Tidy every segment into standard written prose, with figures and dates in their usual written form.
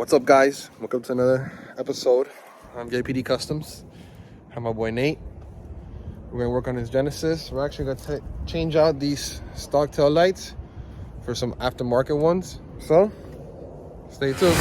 What's up, guys? Welcome to another episode on VPD Customs. I'm my boy Nate. We're gonna work on his Genesis. We're actually gonna change out these stock tail lights for some aftermarket ones. So, stay tuned.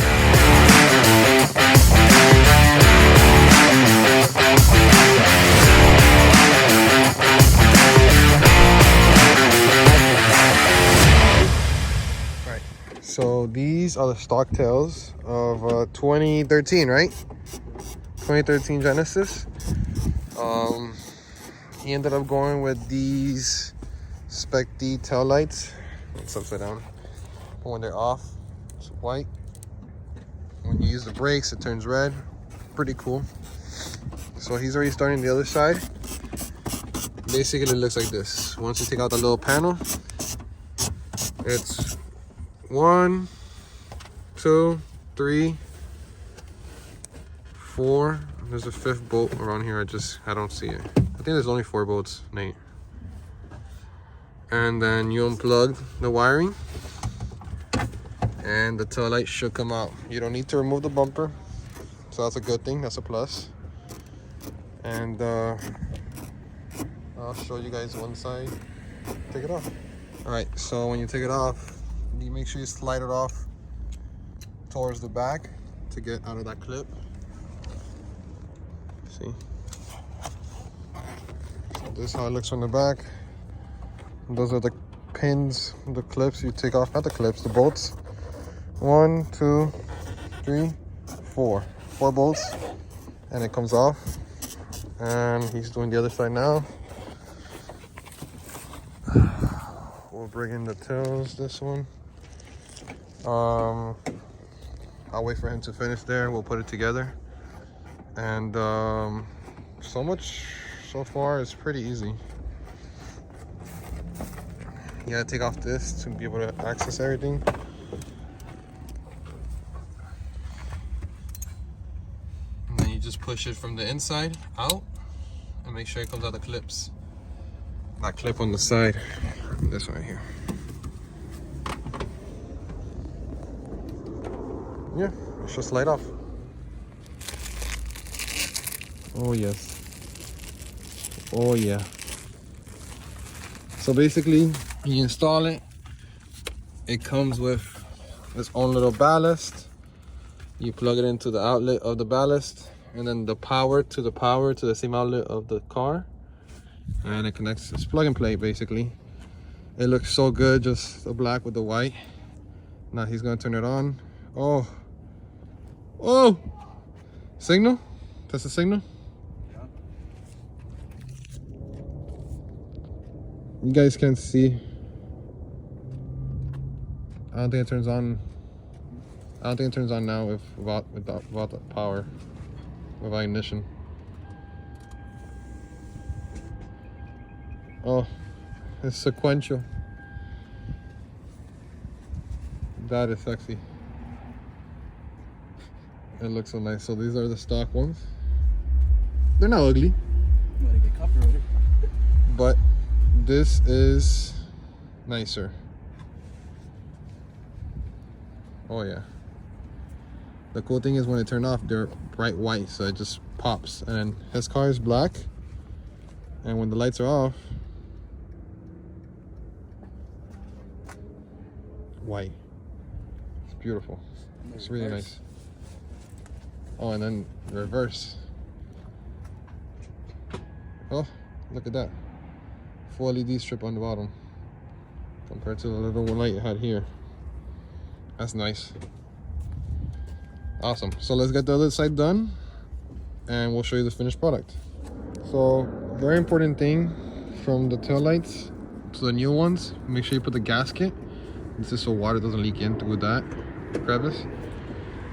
So these are the stock tails of 2013, right? 2013 Genesis. He ended up going with these Spec D tail lights. It's upside down. But when they're off, it's white. When you use the brakes, it turns red. Pretty cool. So he's already starting the other side. Basically, it looks like this. Once you take out the little panel, it's 1, 2, 3, 4. There's a 5th bolt around here. I don't see it. I think there's only 4 bolts, Nate. And then you unplug the wiring, and the tail light should come out. You don't need to remove the bumper, so that's a good thing. That's a plus. And I'll show you guys one side. Take it off. All right. So when you take it off, you make sure you slide it off towards the back to get out of that clip. See? So this is how it looks from the back. And those are the pins, the clips you take off, not the clips, the bolts. 1, 2, 3, 4. 4 bolts, and it comes off. And he's doing the other side now. We'll bring in the tails, this one. I'll wait for him to finish there. We'll put it together. And so much so far is pretty easy. You gotta take off this to be able to access everything. And then you just push it from the inside out and make sure it comes out the clips. That clip on the side, this one right here. Yeah, it's just slide off. Oh yes. Oh yeah. So basically, you install it. It comes with its own little ballast. You plug it into the outlet of the ballast, and then the power to the same outlet of the car, and it connects. It's plug and play basically. It looks so good, just the black with the white. Now he's gonna turn it on. Oh, signal. That's the signal. Yeah. You guys can see. I don't think it turns on. I don't think it turns on now without the power, without ignition. Oh, it's sequential. That is sexy. It looks so nice. So these are the stock ones. They're not ugly. But this is nicer. Oh yeah. The cool thing is when they turn off, they're bright white, so it just pops. And then his car is black. And when the lights are off, white. It's beautiful. It's really nice. Oh, and then reverse. Oh, look at that. Full LED strip on the bottom compared to the little light it had here. That's nice. Awesome. So let's get the other side done and we'll show you the finished product. So, very important thing from the tail lights to the new ones, make sure you put the gasket. This is so water doesn't leak in through that crevice.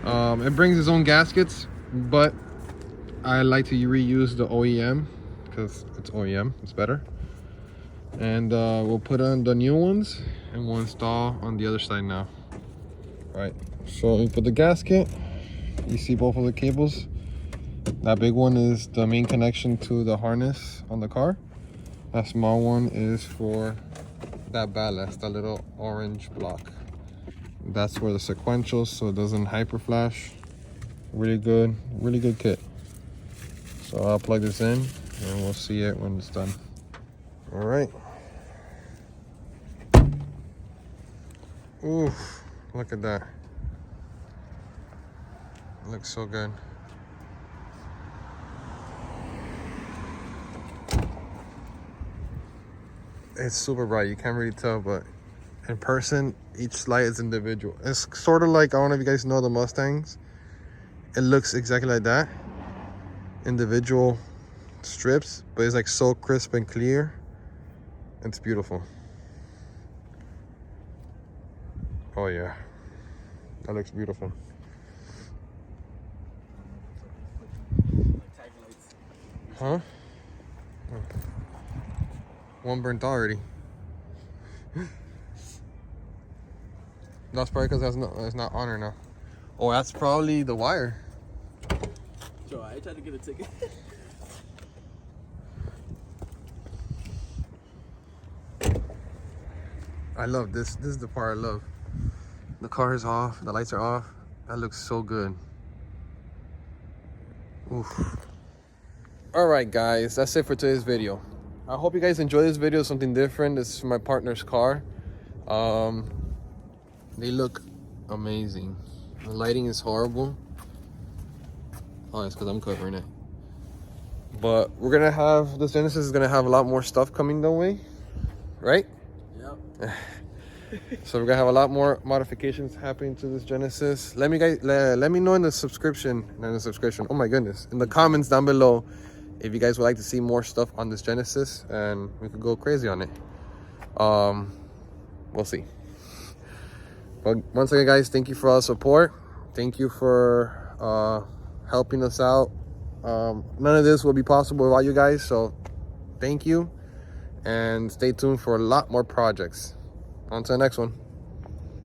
It brings its own gaskets, but I like to reuse the OEM because it's OEM, it's better. And we'll put on the new ones and we'll install on the other side now. All right, so we put the gasket. You see both of the cables. That big one is the main connection to the harness on the car. That small one is for that ballast, that little orange block. That's where the sequentials, so it doesn't hyper flash. Really good kit. So I'll plug this in and we'll see it when it's done. All right. Oof, look at that. It looks so good. It's super bright, you can't really tell, but in person, each light is individual. It's sort of like, I don't know if you guys know the Mustangs. It looks exactly like that. Individual strips, but it's like so crisp and clear. It's beautiful. Oh yeah, that looks beautiful. Huh? Oh. One burnt already. That's probably because it's not on her now. Oh, that's probably the wire. Joe, I tried to get a ticket. I love this. This is the part I love. The car is off. The lights are off. That looks so good. Oof. All right, guys. That's it for today's video. I hope you guys enjoy this video. Something different. This is my partner's car. They look amazing. The lighting is horrible. Oh, it's because I'm covering it. But we're gonna have, this Genesis is gonna have a lot more stuff coming their way, right? Yep. So we're gonna have a lot more modifications happening to this Genesis. Let me know in the oh my goodness, in the comments down below if you guys would like to see more stuff on this Genesis, and we could go crazy on it. We'll see. But once again, guys, thank you for all the support. Thank you for helping us out. None of this would be possible without you guys, so thank you, and stay tuned for a lot more projects. On to the next one.